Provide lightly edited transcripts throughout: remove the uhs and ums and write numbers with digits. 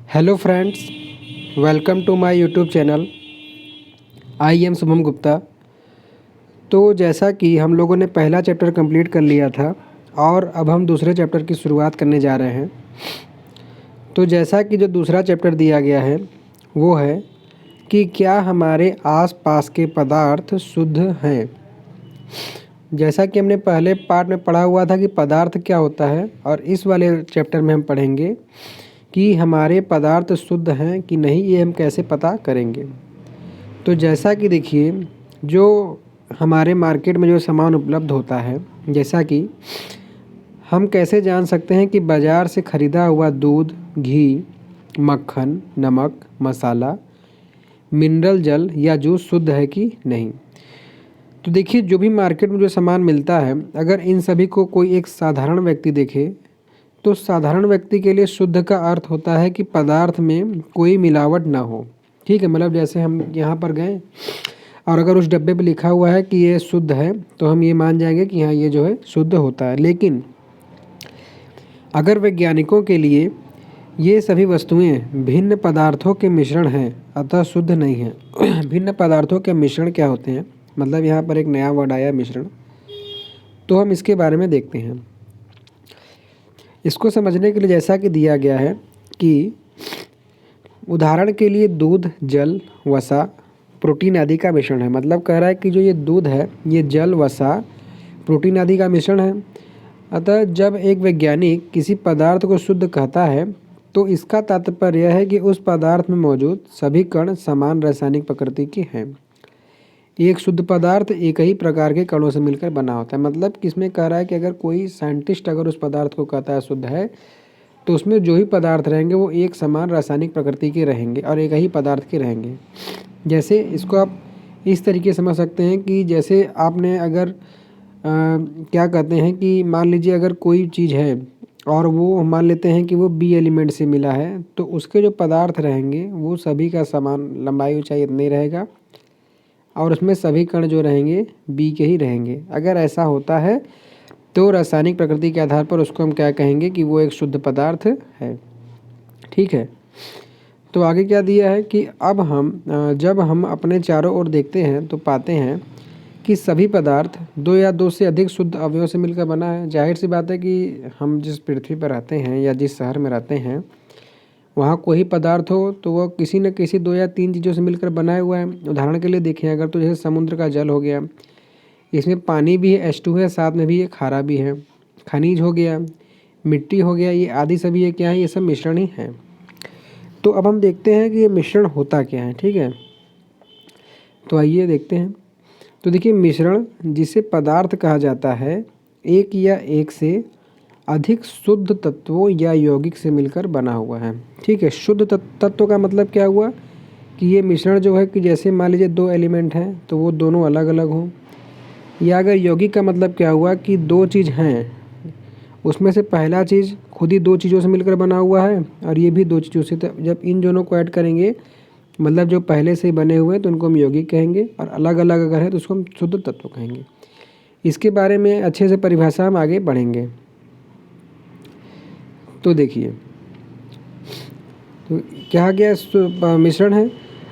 Hello friends, welcome to my YouTube channel. I am Shubham Gupta. तो जैसा कि हम लोगों ने पहला चैप्टर कंप्लीट कर लिया था और अब हम दूसरे चैप्टर की शुरुआत करने जा रहे हैं। तो जैसा कि जो दूसरा चैप्टर दिया गया है वो है कि क्या हमारे आसपास के पदार्थ शुद्ध हैं। जैसा कि हमने पहले पार्ट में पढ़ा हुआ था कि पदार्थ क्या होता है, और इस वाले चैप्टर में हम पढ़ेंगे कि हमारे पदार्थ शुद्ध हैं कि नहीं, ये हम कैसे पता करेंगे। तो जैसा कि देखिए, जो हमारे मार्केट में जो सामान उपलब्ध होता है, जैसा कि हम कैसे जान सकते हैं कि बाज़ार से ख़रीदा हुआ दूध, घी, मक्खन, नमक, मसाला, मिनरल जल या जूस शुद्ध है कि नहीं। तो देखिए, जो भी मार्केट में जो सामान मिलता है, अगर इन सभी को कोई एक साधारण व्यक्ति देखे तो साधारण व्यक्ति के लिए शुद्ध का अर्थ होता है कि पदार्थ में कोई मिलावट ना हो। ठीक है, मतलब जैसे हम यहाँ पर गए और अगर उस डब्बे पे लिखा हुआ है कि ये शुद्ध है तो हम ये मान जाएंगे कि हाँ, ये जो है शुद्ध होता है। लेकिन अगर वैज्ञानिकों के लिए ये सभी वस्तुएं भिन्न पदार्थों के मिश्रण हैं, अतः शुद्ध नहीं है। भिन्न पदार्थों के मिश्रण क्या होते हैं, मतलब यहाँ पर एक नया वर्ड आया, मिश्रण। तो हम इसके बारे में देखते हैं। इसको समझने के लिए जैसा कि दिया गया है कि उदाहरण के लिए दूध, जल, वसा, प्रोटीन आदि का मिश्रण है। मतलब कह रहा है कि जो ये दूध है, ये जल, वसा, प्रोटीन आदि का मिश्रण है। अतः जब एक वैज्ञानिक किसी पदार्थ को शुद्ध कहता है तो इसका तात्पर्य यह है कि उस पदार्थ में मौजूद सभी कण समान रासायनिक प्रकृति के हैं। एक शुद्ध पदार्थ एक ही प्रकार के कणों से मिलकर बना होता है। मतलब किसमें कह रहा है कि अगर कोई साइंटिस्ट अगर उस पदार्थ को कहता है शुद्ध है, तो उसमें जो ही पदार्थ रहेंगे वो एक समान रासायनिक प्रकृति के रहेंगे और एक ही पदार्थ के रहेंगे। जैसे इसको आप इस तरीके समझ सकते हैं कि जैसे आपने अगर क्या कहते हैं कि मान लीजिए अगर कोई चीज़ है और वो मान लेते हैं कि वो बी एलिमेंट से मिला है, तो उसके जो पदार्थ रहेंगे वो सभी का समान लंबाई ऊंचाई इतनी रहेगा और उसमें सभी कण जो रहेंगे बी के ही रहेंगे। अगर ऐसा होता है तो रासायनिक प्रकृति के आधार पर उसको हम क्या कहेंगे कि वो एक शुद्ध पदार्थ है। ठीक है, तो आगे क्या दिया है कि अब हम जब हम अपने चारों ओर देखते हैं तो पाते हैं कि सभी पदार्थ दो या दो से अधिक शुद्ध अवयवों से मिलकर बना है। जाहिर सी बात है कि हम जिस पृथ्वी पर रहते हैं या जिस शहर में रहते हैं, वहाँ कोई पदार्थ हो तो वह किसी न किसी दो या तीन चीज़ों से मिलकर बनाया हुआ है। उदाहरण के लिए देखें, अगर तो जैसे समुद्र का जल हो गया, इसमें पानी भी है, H2 है, साथ में भी ये खारा भी है। खनिज हो गया, मिट्टी हो गया, ये आदि सभी ये क्या है, ये सब मिश्रण ही है। तो अब हम देखते हैं कि ये मिश्रण होता क्या है। ठीक है, तो आइए देखते हैं। तो देखिए, मिश्रण जिसे पदार्थ कहा जाता है, एक या एक से अधिक शुद्ध तत्वों या यौगिक से मिलकर बना हुआ है। ठीक है, शुद्ध तत्व का मतलब क्या हुआ कि ये मिश्रण जो है कि जैसे मान लीजिए दो एलिमेंट हैं तो वो दोनों अलग अलग हों। या अगर यौगिक का मतलब क्या हुआ कि दो चीज़ हैं, उसमें से पहला चीज़ खुद ही दो चीज़ों से मिलकर बना हुआ है और ये भी दो चीज़ों से। तो जब इन दोनों को ऐड करेंगे, मतलब जो पहले से ही बने हुए हैं, तो उनको हम यौगिक कहेंगे, और अलग अलग अगर है तो उसको हम शुद्ध तत्व कहेंगे। इसके बारे में अच्छे से परिभाषा हम आगे बढ़ेंगे। तो देखिए, तो क्या गया, मिश्रण है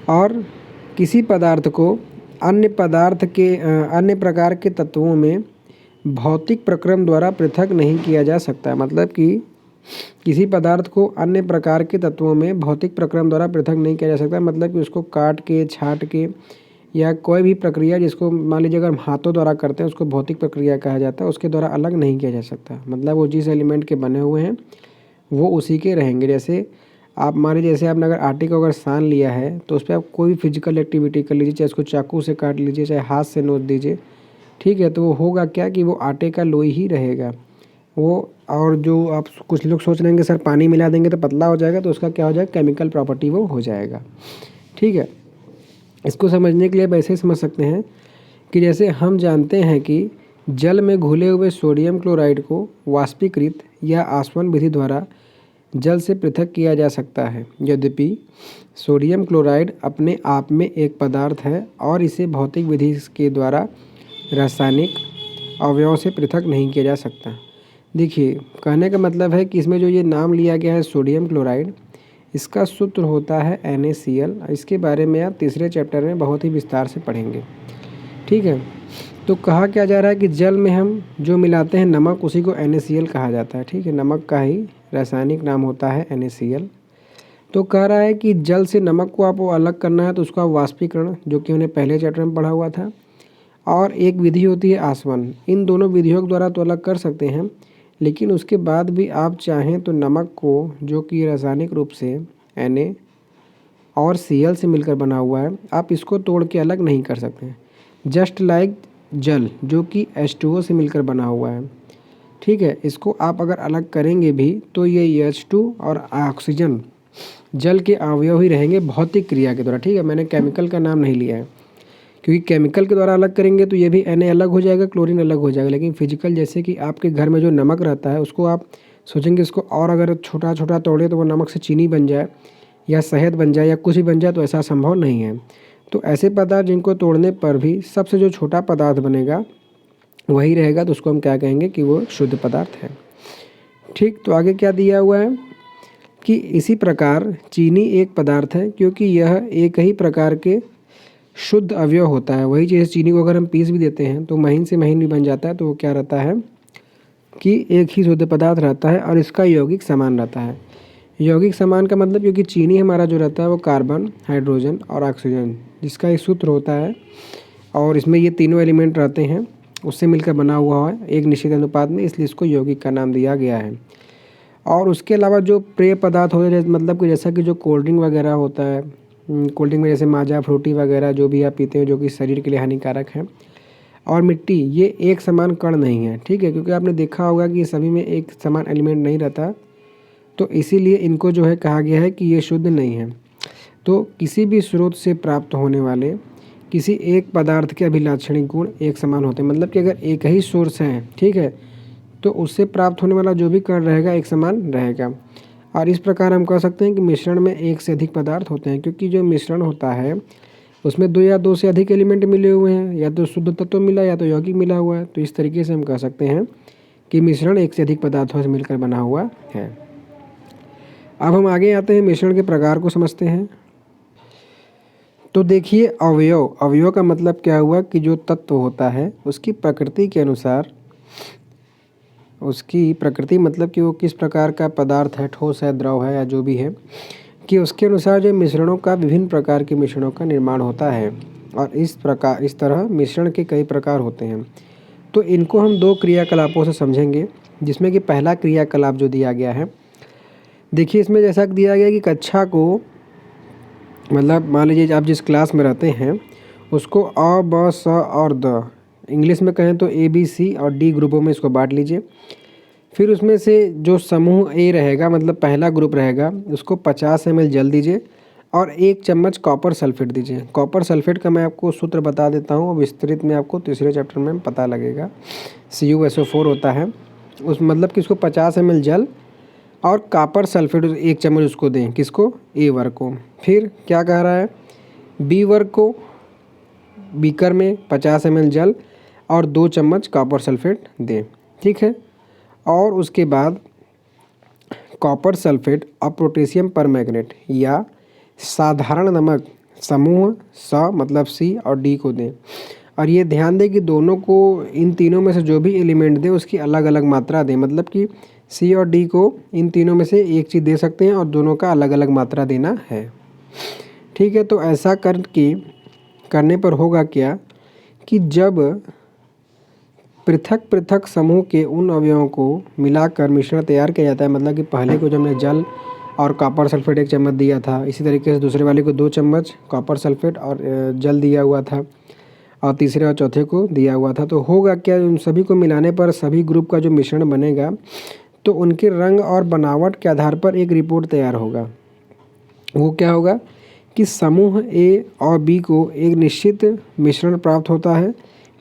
और किसी पदार्थ को अन्य प्रकार के तत्वों में भौतिक प्रक्रम द्वारा पृथक नहीं किया जा सकता। मतलब कि किसी पदार्थ को अन्य प्रकार के तत्वों में भौतिक प्रक्रम द्वारा पृथक नहीं किया जा सकता। मतलब कि उसको काट के, छाट के या कोई भी प्रक्रिया जिसको मान लीजिए अगर हम हाथों द्वारा करते हैं उसको भौतिक प्रक्रिया कहा जाता है, उसके द्वारा अलग नहीं किया जा सकता। मतलब वो जिस एलिमेंट के बने हुए हैं वो उसी के रहेंगे। जैसे आप मान लीजिए, जैसे आपने अगर आटे को अगर सान लिया है तो उस पर आप कोई भी फिजिकल एक्टिविटी कर लीजिए, चाहे उसको चाकू से काट लीजिए, चाहे हाथ से नोच दीजिए। ठीक है, तो वो होगा क्या कि वो आटे का लोई ही रहेगा वो। और जो आप कुछ लोग सोच रहे हैं सर पानी मिला देंगे तो पतला हो जाएगा, तो उसका क्या हो जाएगा, केमिकल प्रॉपर्टी वो हो जाएगा। ठीक है, इसको समझने के लिए आप ऐसे ही समझ सकते हैं कि जैसे हम जानते हैं कि जल में घुले हुए सोडियम क्लोराइड को वाष्पीकृत या आसवन विधि द्वारा जल से पृथक किया जा सकता है। यद्यपि सोडियम क्लोराइड अपने आप में एक पदार्थ है और इसे भौतिक विधि के द्वारा रासायनिक अवयवों से पृथक नहीं किया जा सकता। देखिए, कहने का मतलब है कि इसमें जो ये नाम लिया गया है सोडियम क्लोराइड, इसका सूत्र होता है NaCl। इसके बारे में आप तीसरे चैप्टर में बहुत ही विस्तार से पढ़ेंगे, ठीक है। तो कहा क्या जा रहा है कि जल में हम जो मिलाते हैं नमक, उसी को NaCl कहा जाता है, ठीक है। नमक का ही रासायनिक नाम होता है NaCl। तो कह रहा है कि जल से नमक को आपको अलग करना है तो उसका वाष्पीकरण, जो कि हमने पहले चैप्टर में पढ़ा हुआ था, और एक विधि होती है आसवन। इन दोनों विधियों के द्वारा तो अलग कर सकते हैं, लेकिन उसके बाद भी आप चाहें तो नमक को, जो कि रासायनिक रूप से Na और Cl से मिलकर बना हुआ है, आप इसको तोड़ के अलग नहीं कर सकते। जस्ट लाइक जल, जो कि H2O से मिलकर बना हुआ है, ठीक है। इसको आप अगर अलग करेंगे भी तो ये H2 और ऑक्सीजन जल के अवयव ही रहेंगे भौतिक क्रिया के द्वारा, ठीक है। मैंने केमिकल का नाम नहीं लिया है, क्योंकि केमिकल के द्वारा अलग करेंगे तो ये भी Na अलग हो जाएगा, क्लोरीन अलग हो जाएगा। लेकिन फिजिकल, जैसे कि आपके घर में जो नमक रहता है, उसको आप सोचेंगे इसको और अगर छोटा छोटा तोड़े तो वो नमक से चीनी बन जाए या शहद बन जाए या कुछ भी बन जाए, तो ऐसा संभव नहीं है। तो ऐसे पदार्थ जिनको तोड़ने पर भी सबसे जो छोटा पदार्थ बनेगा वही रहेगा, तो उसको हम क्या कहेंगे कि वो शुद्ध पदार्थ है, ठीक। तो आगे क्या दिया हुआ है कि इसी प्रकार चीनी एक पदार्थ है, क्योंकि यह एक ही प्रकार के शुद्ध अवयव होता है। वही चीज़ चीनी को अगर हम पीस भी देते हैं तो महीन से महीन भी बन जाता है, तो वो क्या रहता है कि एक ही शुद्ध पदार्थ रहता है और इसका यौगिक समान रहता है। यौगिक समान का मतलब, क्योंकि चीनी हमारा जो रहता है वो कार्बन, हाइड्रोजन और ऑक्सीजन, जिसका एक सूत्र होता है, और इसमें ये तीनों एलिमेंट रहते हैं, उससे मिलकर बना हुआ है एक निश्चित अनुपात में, इसलिए इसको यौगिक का नाम दिया गया है। और उसके अलावा जो पेय पदार्थ होते हैं, मतलब कि जैसा कि जो कोल्ड ड्रिंक वगैरह होता है, कोल्ड ड्रिंक में जैसे माजा, फ्रूटी वगैरह जो भी आप पीते हो, जो कि शरीर के लिए हानिकारक है, और मिट्टी, ये एक समान कण नहीं है, ठीक है। क्योंकि आपने देखा होगा कि सभी में एक समान एलिमेंट नहीं रहता, तो इसीलिए इनको जो है कहा गया है कि ये शुद्ध नहीं है। तो किसी भी स्रोत से प्राप्त होने वाले किसी एक पदार्थ के अभिलाक्षणिक गुण एक समान होते हैं। मतलब कि अगर एक ही सोर्स है, ठीक है, तो उससे प्राप्त होने वाला जो भी कण रहेगा एक समान रहेगा। और इस प्रकार हम कह सकते हैं कि मिश्रण में एक से अधिक पदार्थ होते हैं, क्योंकि जो मिश्रण होता है उसमें दो या दो से अधिक एलिमेंट मिले हुए हैं, या तो शुद्ध तत्व मिला या तो यौगिक मिला हुआ है। तो इस तरीके से हम कह सकते हैं कि मिश्रण एक से अधिक पदार्थों से मिलकर बना हुआ है। अब हम आगे आते हैं, मिश्रण के प्रकार को समझते हैं। तो देखिए, अवयव का मतलब क्या हुआ कि जो तत्व होता है उसकी प्रकृति के अनुसार, उसकी प्रकृति मतलब कि वो किस प्रकार का पदार्थ है, ठोस है, द्रव है, या जो भी है, कि उसके अनुसार जो मिश्रणों का, विभिन्न प्रकार के मिश्रणों का निर्माण होता है। और इस तरह मिश्रण के कई प्रकार होते हैं। तो इनको हम दो क्रियाकलापों से समझेंगे, जिसमें कि पहला क्रियाकलाप जो दिया गया है, देखिए इसमें जैसा दिया गया कि कक्षा को, मतलब मान लीजिए आप जिस क्लास में रहते हैं उसको अ, ब, स और द, इंग्लिश में कहें तो ABC और D ग्रुपों में इसको बांट लीजिए। फिर उसमें से जो समूह A रहेगा, मतलब पहला ग्रुप रहेगा, उसको 50 ml जल दीजिए और 1 चम्मच कॉपर सल्फेट दीजिए। कॉपर सल्फेट का मैं आपको सूत्र बता देता हूँ, विस्तृत में आपको तीसरे चैप्टर में पता लगेगा। CuSO4 होता है, उस मतलब कि इसको 50 ml जल और कॉपर सल्फेट 1 चम्मच उसको दें, किसको, A वर्ग को। फिर क्या कह रहा है, B वर्ग को बीकर में 50 ml जल और 2 चम्मच कॉपर सल्फेट दें, ठीक है। और उसके बाद कॉपर सल्फेट और पोटेशियम परमैंगनेट या साधारण नमक समूह स मतलब C और D को दें। और ये ध्यान दें कि दोनों को, इन तीनों में से जो भी एलिमेंट दें उसकी अलग अलग मात्रा दें। मतलब कि C और D को इन तीनों में से एक चीज़ दे सकते हैं और दोनों का अलग अलग मात्रा देना है, ठीक है। तो ऐसा करने पर होगा क्या कि जब पृथक पृथक समूह के उन अवयवों को मिलाकर मिश्रण तैयार किया जाता है, मतलब कि पहले को जब हमने जल और कॉपर सल्फेट 1 चम्मच दिया था, इसी तरीके से दूसरे वाले को 2 चम्मच कॉपर सल्फेट और जल दिया हुआ था, और तीसरे और चौथे को दिया हुआ था। तो होगा क्या, उन सभी को मिलाने पर सभी ग्रुप का जो मिश्रण बनेगा, तो उनके रंग और बनावट के आधार पर एक रिपोर्ट तैयार होगा। वो क्या होगा कि समूह A और B को एक निश्चित मिश्रण प्राप्त होता है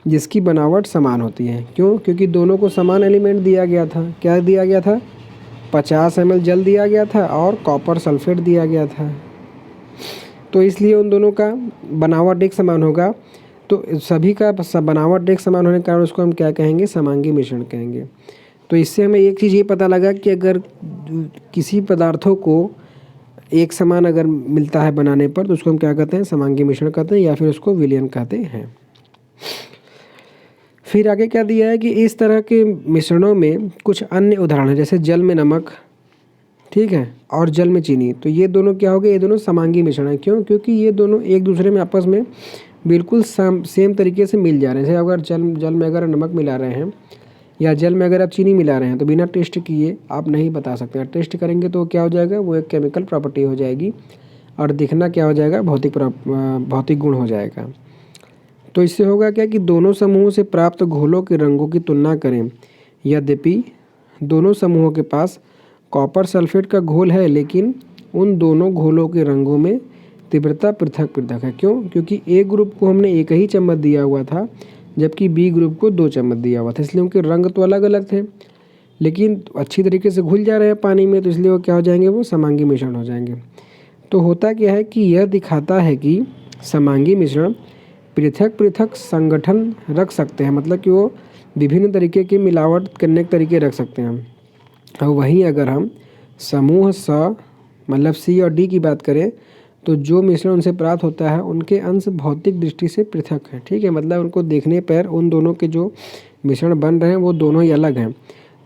जिसकी बनावट समान होती है। क्यों, क्योंकि दोनों को समान एलिमेंट दिया गया था। क्या दिया गया था, 50 ml जल दिया गया था और कॉपर सल्फेट दिया गया था, तो इसलिए उन दोनों का बनावट एक समान होगा। तो सभी का बनावट एक समान होने के कारण उसको हम क्या कहेंगे, समांगी मिश्रण कहेंगे। तो इससे हमें एक चीज़ ये पता लगा कि अगर किसी पदार्थों को एक समान अगर मिलता है बनाने पर तो उसको हम क्या कहते हैं, समांगी मिश्रण कहते हैं या फिर उसको विलयन कहते हैं। फिर आगे क्या दिया है कि इस तरह के मिश्रणों में कुछ अन्य उदाहरण है, जैसे जल में नमक, ठीक है, और जल में चीनी। तो ये दोनों क्या हो गए, ये दोनों समांगी मिश्रण है। क्यों? क्योंकि ये दोनों एक दूसरे में आपस में बिल्कुल सेम तरीके से मिल जा रहे हैं। जैसे अगर जल में अगर नमक मिला रहे हैं या जल में अगर आप चीनी मिला रहे हैं तो बिना टेस्ट किए आप नहीं बता सकते हैं। टेस्ट करेंगे तो क्या हो जाएगा, वो एक केमिकल प्रॉपर्टी हो जाएगी और दिखना क्या हो जाएगा, भौतिक गुण हो जाएगा। तो इससे होगा क्या कि दोनों समूहों से प्राप्त घोलों के रंगों की तुलना करें। यद्यपि दोनों समूहों के पास कॉपर सल्फेट का घोल है, लेकिन उन दोनों घोलों के रंगों में तीव्रता पृथक पृथक है। क्यों? क्योंकि ए ग्रुप को हमने एक ही चम्मच दिया हुआ था, जबकि बी ग्रुप को 2 चम्मच दिया हुआ था, इसलिए उनके रंग तो अलग अलग थे, लेकिन अच्छी तरीके से घुल जा रहे हैं पानी में, तो इसलिए वो क्या हो जाएंगे, वो समांगी मिश्रण हो जाएंगे। तो होता क्या है कि यह दिखाता है कि समांगी मिश्रण पृथक पृथक संगठन रख सकते हैं, मतलब कि वो विभिन्न तरीके की मिलावट करने के तरीके रख सकते हैं। और वहीं अगर हम समूह स मतलब सी और डी की बात करें तो जो मिश्रण उनसे प्राप्त होता है उनके अंश भौतिक दृष्टि से पृथक है, ठीक है, मतलब उनको देखने पर उन दोनों के जो मिश्रण बन रहे हैं वो दोनों ही अलग हैं।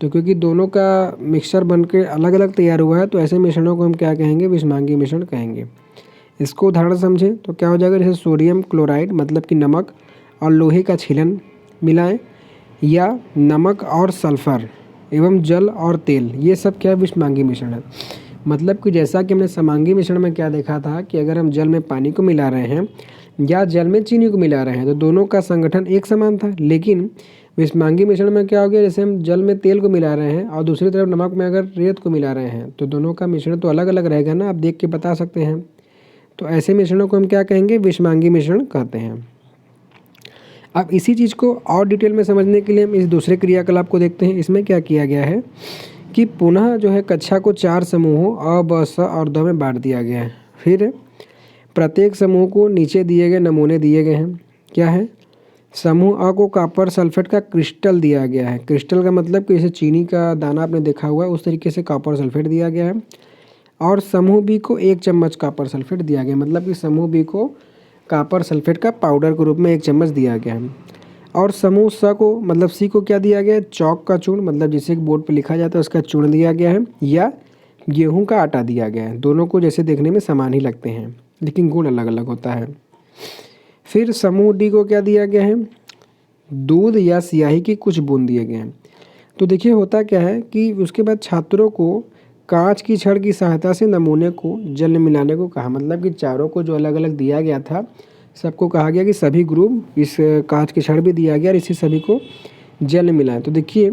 तो क्योंकि दोनों का मिक्सचर बन के अलग अलग तैयार हुआ है तो ऐसे मिश्रणों को हम क्या कहेंगे, विषमांगी मिश्रण कहेंगे। इसको उदाहरण समझें तो क्या हो जाएगा, जैसे सोडियम क्लोराइड मतलब कि नमक और लोहे का छीलन मिलाएं, या नमक और सल्फर एवं जल और तेल, ये सब क्या है, विषमांगी मिश्रण है। मतलब कि जैसा कि हमने समांगी मिश्रण में क्या देखा था कि अगर हम जल में पानी को मिला रहे हैं या जल में चीनी को मिला रहे हैं तो दोनों का संगठन एक समान था, लेकिन विषमांगी मिश्रण में क्या हो गया, जैसे हम जल में तेल को मिला रहे हैं और दूसरी तरफ नमक में अगर रेत को मिला रहे हैं तो दोनों का मिश्रण तो अलग अलग रहेगा ना, आप देख के बता सकते हैं। तो ऐसे मिश्रणों को हम क्या कहेंगे, विषमांगी मिश्रण कहते हैं। अब इसी चीज़ को और डिटेल में समझने के लिए हम इस दूसरे क्रियाकलाप को देखते हैं। इसमें क्या किया गया है कि पुनः जो है कक्षा को 4 समूहों अ, ब, स और द में बांट दिया गया है। फिर प्रत्येक समूह को नीचे दिए गए नमूने दिए गए हैं। क्या है, समूह अ को कॉपर सल्फेट का क्रिस्टल दिया गया है। क्रिस्टल का मतलब कि जैसे चीनी का दाना आपने देखा हुआ है उस तरीके से कॉपर सल्फेट दिया गया है। और समूह बी को 1 चम्मच कॉपर सल्फेट दिया गया, मतलब कि समूह बी को कॉपर सल्फेट का पाउडर के रूप में 1 चम्मच दिया गया है। और समूह स को मतलब सी को क्या दिया गया है, चौक का चूर्ण, मतलब जिसे बोर्ड पर लिखा जाता है उसका चूर्ण दिया गया है, या गेहूं का आटा दिया गया है। दोनों को जैसे देखने में समान ही लगते हैं लेकिन गुण अलग अलग होता है। फिर समूह डी को क्या दिया गया है, दूध या स्याही की कुछ बूंद दिए गए हैं। तो देखिए होता क्या है कि उसके बाद छात्रों को कांच की छड़ की सहायता से नमूने को जल में मिलाने को कहा, मतलब कि चारों को जो अलग अलग दिया गया था सबको कहा गया कि सभी ग्रुप इस कांच की छड़ भी दिया गया और इसी सभी को जल में मिलाएं। तो देखिए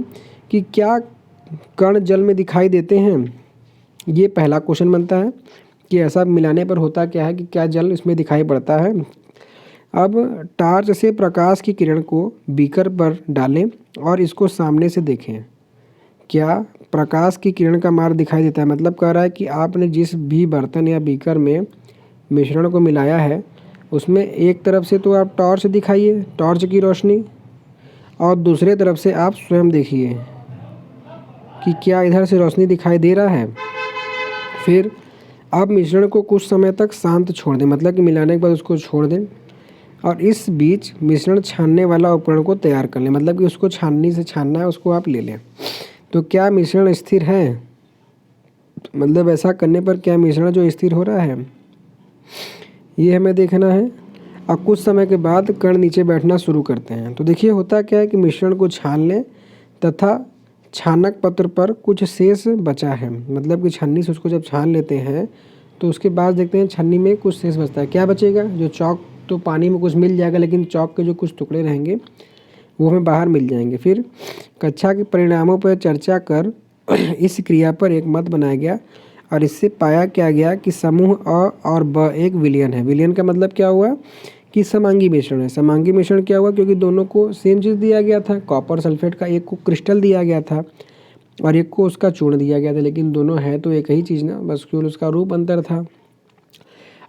कि क्या कण जल में दिखाई देते हैं, ये पहला क्वेश्चन बनता है कि ऐसा मिलाने पर होता क्या है कि क्या जल इसमें दिखाई पड़ता है। अब टार्च से प्रकाश की किरण को बीकर पर डालें और इसको सामने से देखें। क्या प्रकाश की किरण का मार्ग दिखाई देता है, मतलब कह रहा है कि आपने जिस भी बर्तन या बीकर में मिश्रण को मिलाया है उसमें एक तरफ से तो आप टॉर्च दिखाइए, टॉर्च की रोशनी, और दूसरे तरफ से आप स्वयं देखिए कि क्या इधर से रोशनी दिखाई दे रहा है। फिर आप मिश्रण को कुछ समय तक शांत छोड़ दें, मतलब कि मिलाने के बाद उसको छोड़ दें, और इस बीच मिश्रण छानने वाला उपकरण को तैयार कर लें, मतलब कि उसको छाननी से छानना है, उसको आप ले लें। तो क्या मिश्रण स्थिर है, मतलब ऐसा करने पर क्या मिश्रण जो स्थिर हो रहा है ये हमें देखना है। और कुछ समय के बाद कण नीचे बैठना शुरू करते हैं। तो देखिए होता क्या है कि मिश्रण को छान लें तथा छानक पत्र पर कुछ शेष बचा है, मतलब कि छन्नी से उसको जब छान लेते हैं तो उसके बाद देखते हैं छन्नी में कुछ शेष बचता है। क्या बचेगा, जो चौक तो पानी में कुछ मिल जाएगा लेकिन चौक के जो कुछ टुकड़े रहेंगे वो हमें बाहर मिल जाएंगे। फिर कक्षा के परिणामों पर चर्चा कर इस क्रिया पर एक मत बनाया गया और इससे पाया क्या गया कि समूह अ और ब एक विलयन है। विलयन का मतलब क्या हुआ कि समांगी मिश्रण है। समांगी मिश्रण क्या हुआ, क्योंकि दोनों को सेम चीज़ दिया गया था, कॉपर सल्फेट का एक को क्रिस्टल दिया गया था और एक को उसका चूर्ण दिया गया था, लेकिन दोनों है तो एक ही चीज़ ना, बस केवल उसका रूप अंतर था।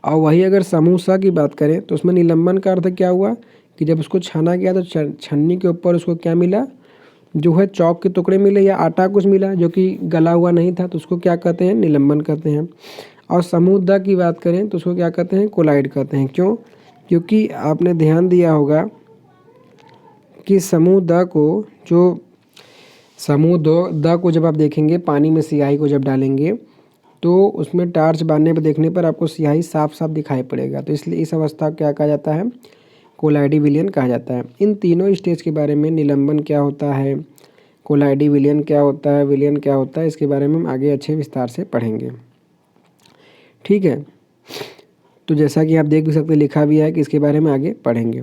और वही अगर समूह स की बात करें तो उसमें निलंबन का अर्थ क्या हुआ कि जब उसको छाना गया तो छन्नी के ऊपर उसको क्या मिला, जो है चौक के टुकड़े मिले या आटा कुछ मिला जो कि गला हुआ नहीं था, तो उसको क्या कहते हैं, निलंबन कहते हैं। और समूह द की बात करें तो उसको क्या कहते हैं, कोलाइड कहते हैं। क्यों? क्योंकि आपने ध्यान दिया होगा कि समूह द को जब आप देखेंगे पानी में स्याही को जब डालेंगे तो उसमें टार्च बांधने पर देखने पर आपको स्याही साफ साफ दिखाई पड़ेगा। तो इसलिए इस अवस्था को क्या कहा जाता है, कोलाइडी विलयन कहा जाता है। इन तीनों स्टेज के बारे में, निलंबन क्या होता है, कोलाइडी विलयन क्या होता है, विलयन क्या होता है, इसके बारे में हम आगे अच्छे विस्तार से पढ़ेंगे। ठीक है, तो जैसा कि आप देख भी सकते हैं लिखा भी है कि इसके बारे में आगे पढ़ेंगे।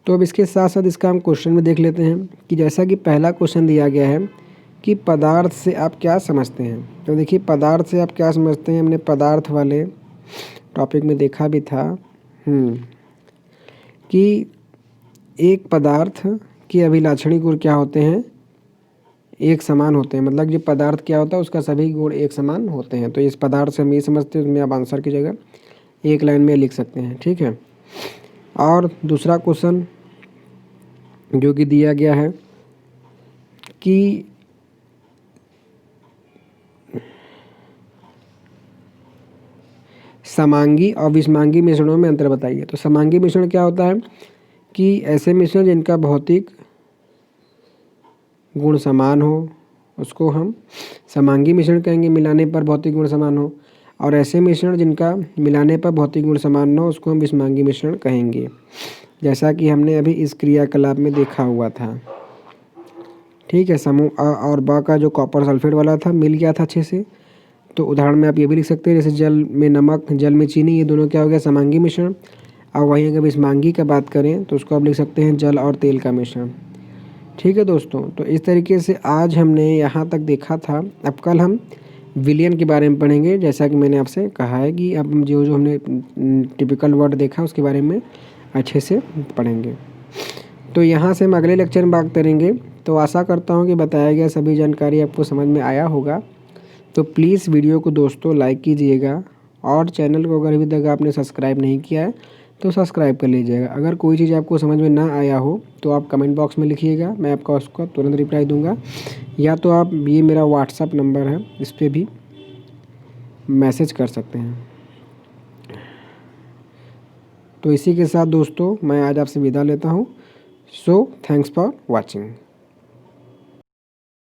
तो अब इसके साथ साथ इसका हम क्वेश्चन में देख लेते हैं कि जैसा कि पहला क्वेश्चन दिया गया है कि पदार्थ से आप क्या समझते हैं। तो देखिए पदार्थ से आप क्या समझते हैं, हमने पदार्थ वाले टॉपिक में देखा भी था कि एक पदार्थ के अभिलाक्षणिक गुण क्या होते हैं, एक समान होते हैं। मतलब जो पदार्थ क्या होता है उसका सभी गुण एक समान होते हैं। तो इस पदार्थ से हम ये समझते हैं, उसमें आप आंसर की जगह एक लाइन में लिख सकते हैं। ठीक है, और दूसरा क्वेश्चन जो कि दिया गया है कि समांगी और विषमांगी मिश्रणों में अंतर बताइए। तो समांगी मिश्रण क्या होता है कि ऐसे मिश्रण जिनका भौतिक गुण समान हो उसको हम समांगी मिश्रण कहेंगे, मिलाने पर भौतिक गुण समान हो। और ऐसे मिश्रण जिनका मिलाने पर भौतिक गुण समान न हो उसको हम विषमांगी मिश्रण कहेंगे, जैसा कि हमने अभी इस क्रियाकलाप में देखा हुआ था। ठीक है, समूह अ और ब का जो कॉपर सल्फेट वाला था मिल गया था अच्छे से। तो उदाहरण में आप ये भी लिख सकते हैं, जैसे जल में नमक, जल में चीनी, ये दोनों क्या हो गया, समांगी मिश्रण। और वहीं अगर विषमांगी का बात करें तो उसको आप लिख सकते हैं जल और तेल का मिश्रण। ठीक है दोस्तों, तो इस तरीके से आज हमने यहाँ तक देखा था। अब कल हम विलयन के बारे में पढ़ेंगे, जैसा कि मैंने आपसे कहा है कि अब जो जो हमने टिपिकल वर्ड देखा उसके बारे में अच्छे से पढ़ेंगे। तो यहाँ से हम अगले लेक्चर में बात करेंगे। तो आशा करता हूँ कि बताया गया सभी जानकारी आपको समझ में आया होगा। तो प्लीज़ वीडियो को दोस्तों लाइक कीजिएगा, और चैनल को अगर अभी तक आपने सब्सक्राइब नहीं किया है तो सब्सक्राइब कर लीजिएगा। अगर कोई चीज़ आपको समझ में ना आया हो तो आप कमेंट बॉक्स में लिखिएगा, मैं आपका उसका तुरंत रिप्लाई दूंगा। या तो आप, ये मेरा व्हाट्सअप नंबर है, इस पर भी मैसेज कर सकते हैं। तो इसी के साथ दोस्तों मैं आज आपसे विदा लेता हूँ। So thanks for watching.